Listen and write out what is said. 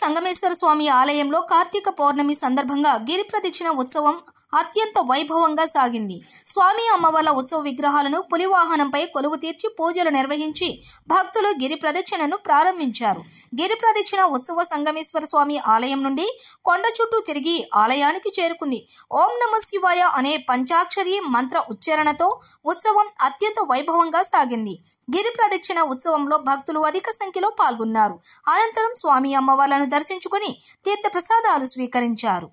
సంగమేశ్వర స్వామి ఆలయంలో కార్తీక పౌర్ణమి సందర్భంగా గిరి ప్రదక్షిణ ఉత్సవం అత్యంత వైభవంగా సాగింది. స్వామి అమ్మవార్ల ఉత్సవ విగ్రహాలను పులివాహనంపై కొలువు తీర్చి పూజలు నిర్వహించి భక్తులు గిరి ప్రదక్షిణను ప్రారంభించారు. గిరి ప్రదక్షిణ ఉత్సవ సంగమేశ్వర స్వామి ఆలయం నుండి కొండ చుట్టూ తిరిగి ఆలయానికి చేరుకుంది. ఓం నమః శివాయ అనే పంచాక్షరి మంత్ర ఉచ్చారణతో ఉత్సవం అత్యంత వైభవంగా సాగింది. గిరి ప్రదక్షిణ ఉత్సవంలో భక్తులు అధిక సంఖ్యలో పాల్గొన్నారు. అనంతరం స్వామి అమ్మవార్లను దర్శించుకుని తీర్థ ప్రసాదాలు స్వీకరించారు.